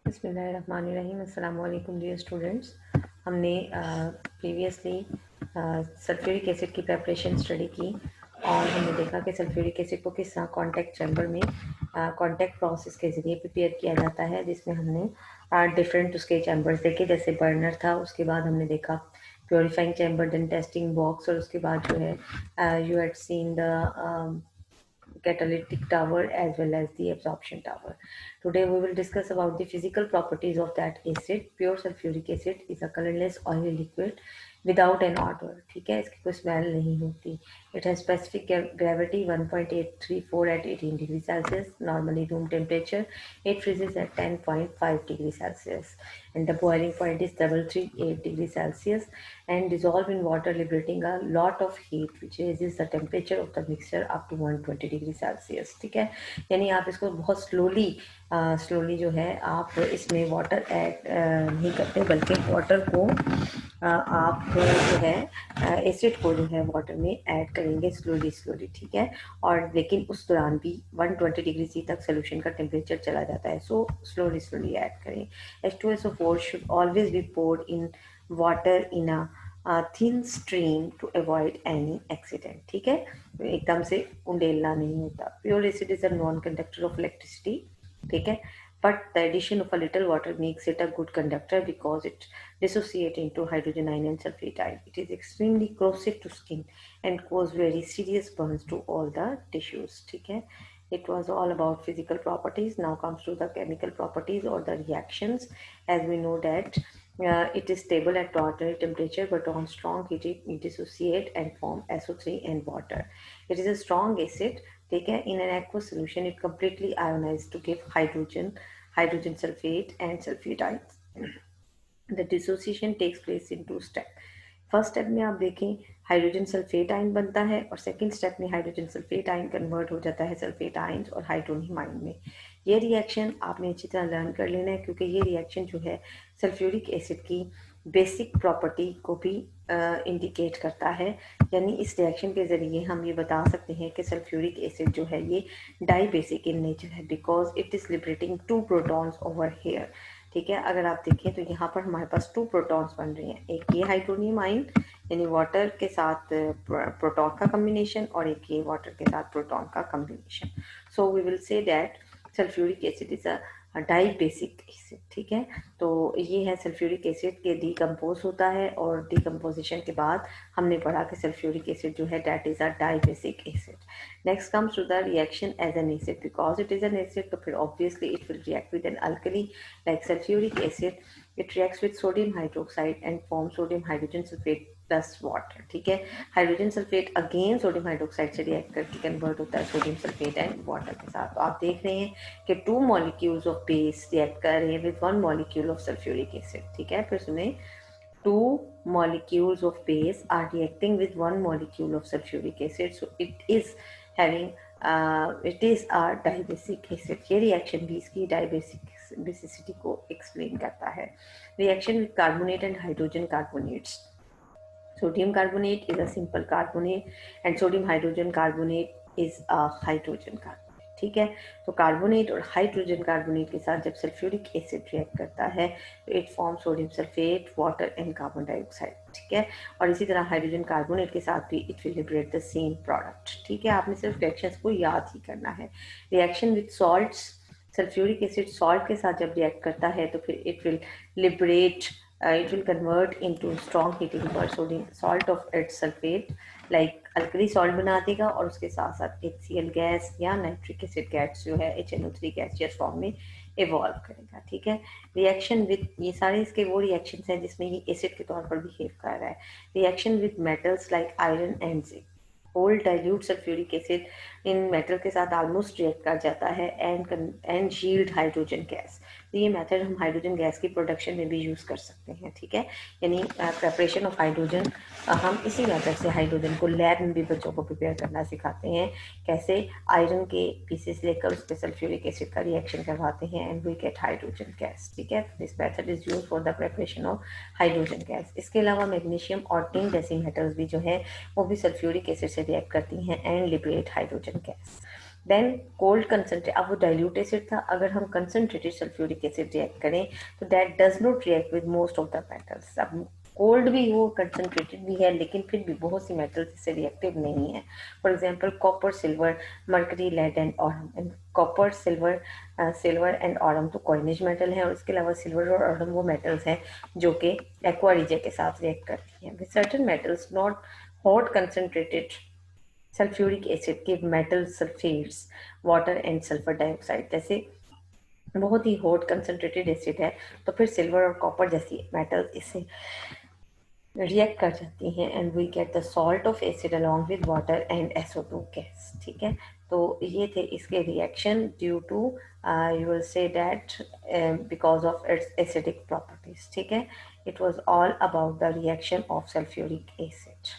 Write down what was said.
बिस्मिल्लाहिर्रहमानिर्रहीम। अस्सलाम वालेकुम डियर स्टूडेंट्स। हमने प्रीवियसली सल्फ्यूरिक एसिड की प्रेपरेशन स्टडी की और हमने देखा कि सल्फ्यूरिक एसिड को किस तरह कॉन्टैक्ट चैम्बर में कॉन्टैक्ट प्रोसेस के ज़रिए प्रिपेयर किया जाता है, जिसमें हमने डिफरेंट उसके चैम्बर्स देखे। जैसे बर्नर था, उसके बाद हमने देखा purifying chamber, then testing box, और उसके बाद जो है you had seen the catalytic tower as well as the absorption tower. Today we will discuss about the physical properties of that acid. Pure sulfuric acid is a colorless oily liquid without an odor. ठीक है, इसकी कोई smell नहीं होती. It has specific gravity 1.834 at 18 degrees Celsius, normally room temperature. It freezes at 10.5 degrees Celsius and the boiling point is 338 degrees Celsius and dissolve in water, liberating a lot of heat which raises the temperature of the mixture up to 120 degrees Celsius. ठीक है, यानी आप इसको बहुत slowly जो है आप इसमें वाटर ऐड नहीं करते, बल्कि वाटर को आप जो है एसिड को जो है वाटर में ऐड करेंगे स्लोली. ठीक है, और लेकिन उस दौरान भी 120 डिग्री सी तक सोल्यूशन का टेम्परेचर चला जाता है, सो स्लोली ऐड करें. H2SO4 should always be poured in water in a thin stream to avoid any accident. ठीक है, एकदम से उंडेलना नहीं होता. Pure acid is a non-conductor of electricity. ठीक है, but the addition of a little water makes it a good conductor because it dissociates into hydrogen ion and sulfate ion. It is extremely corrosive to skin and cause very serious burns to all the tissues. ठीक है, it was all about physical properties. Now comes to the chemical properties or the reactions. As we know that it is stable at ordinary temperature, but on strong heat it dissociate and form SO3 and water. It is a strong acid. ठीक है, in an aqueous solution it completely ionized to give hydrogen sulfate and sulfate ions. The dissociation takes place in two steps. First step में आप देखें hydrogen sulphate ion बनता है और second step में hydrogen sulphate ion convert हो जाता है सल्फेट आयन्स और हाइड्रोनियम आयन में. ये रिएक्शन आपने अच्छी तरह लर्न कर लेना है, क्योंकि ये रिएक्शन जो है सल्फ्यूरिक एसिड की बेसिक प्रॉपर्टी को भी इंडिकेट करता है. यानी इस रिएक्शन के ज़रिए हम ये बता सकते हैं कि सल्फ्यूरिक एसिड जो है ये डाई बेसिक इन नेचर है, because it is liberating 2 protons over here. ठीक है, अगर आप देखें तो यहाँ पर हमारे पास 2 प्रोटॉन्स बन रहे हैं, एक ये हाइड्रोनियम आयन यानी वाटर के साथ प्रोटॉन का कम्बिनेशन और एक ये वाटर के साथ प्रोटॉन का combination. So we will say that sulphuric acid is a dibasic acid. ठीक है, तो ये है सल्फ्यूरिक एसिड के डीकम्पोज होता है और डीकम्पोजिशन के बाद हमने पढ़ा कि सल्फ्यूरिक एसिड जो है that is a dibasic acid. Next comes to the reaction as an acid. Because it is an acid, तो फिर obviously it will react with an alkali like sulfuric acid. It reacts with sodium hydroxide and forms sodium hydrogen sulfate plus water. ठीक है, hydrogen sulphate again sodium hydroxide से react करके convert होता है sodium sulphate and water के साथ. तो आप देख रहे हैं कि 2 मॉलिक्यूल्स ऑफ बेस रिएक्ट कर रहे हैं with 1 molecule of sulphuric acid. ठीक है, फिर सुने 2 molecules of base are reacting with 1 molecule of sulfuric acid, so it is having it is a dibasic acid. ये रिएक्शन भी इसकी डाइबेसिसिटी को एक्सप्लेन करता है. Reaction with carbonate and hydrogen carbonates. Sodium carbonate is a simple carbonate and sodium hydrogen carbonate is a hydrogen carbonate. ठीक है, तो carbonate और हाइड्रोजन कार्बोनेट के साथ जब सल्फ्यूरिक एसिड रिएक्ट करता है तो it form sodium sulphate, water and carbon dioxide. ठीक है, और इसी तरह हाइड्रोजन कार्बोनेट के साथ भी it will liberate the same product. ठीक है, आपने सिर्फ रिएक्शंस को याद ही करना है. Reaction with salts. Sulphuric acid salt के साथ जब रिएक्ट करता है तो फिर it will liberate it will convert into strong heating for sodium salt of its sulfate like alkali salt बना देगा और उसके साथ साथ HCl गैस या नाइट्रिक एसिड गैस जो है HNO3 गैसियस फॉर्म में इवॉल्व करेगा. ठीक है, रिएक्शन विद ये सारे इसके वो रिएक्शन हैं जिसमें ये एसिड के तौर पर बिहेव कर रहा है. Reaction with metals like iron and zinc. Old dilute sulphuric acid in metal के साथ ऑलमोस्ट रिएक्ट कर जाता है एंड यील्ड हाइड्रोजन गैस. तो ये मेथड हम हाइड्रोजन गैस की प्रोडक्शन में भी यूज़ कर सकते हैं. ठीक है, यानी प्रेपरेशन ऑफ हाइड्रोजन हम इसी मेथड से हाइड्रोजन को लैब में भी बच्चों को प्रिपेयर करना सिखाते हैं. कैसे आयरन के पीसेस लेकर उस पर सल्फ्यूरिक एसिड का रिएक्शन करवाते हैं and we get hydrogen gas. ठीक है, this method is use for the preparation of hydrogen gas. इसके अलावा मैग्नीशियम और टिन जैसी मेटल्स भी जो है वो भी सल्फ्यूरिक एसिड से रिएक्ट करती हैं and liberate hydrogen gas. Then cold concentrate, अब वो डाइल्यूट एसिड था, अगर हम कंसनट्रेटेड सल्फ्यूरिक एसिड रिएक्ट करें तो that does not react with most of the metals. अब कोल्ड भी हो, कंसनट्रेटेड भी है, लेकिन फिर भी बहुत सी मेटल्स इससे रिएक्टिव नहीं है। For example copper, silver, mercury, lead and aurum. And copper, silver and aurum तो कॉइनेज मेटल है, और इसके अलावा सिल्वर और ऑरम वो मेटल्स हैं जो कि एक्वा रीजन के साथ रिएक्ट करती हैं with certain metals not hot concentrated sulphuric acid के metal sulphates, water and sulphur dioxide जैसे बहुत ही हॉट कंसनट्रेटेड एसिड है, तो फिर सिल्वर और कॉपर जैसी मेटल्स इससे रिएक्ट कर जाती हैं and we get the salt of acid along with water and SO2 gas. ठीक है, तो ये थे इसके reaction due to you will say that because of its acidic properties. ठीक है, it was all about the reaction of sulphuric acid.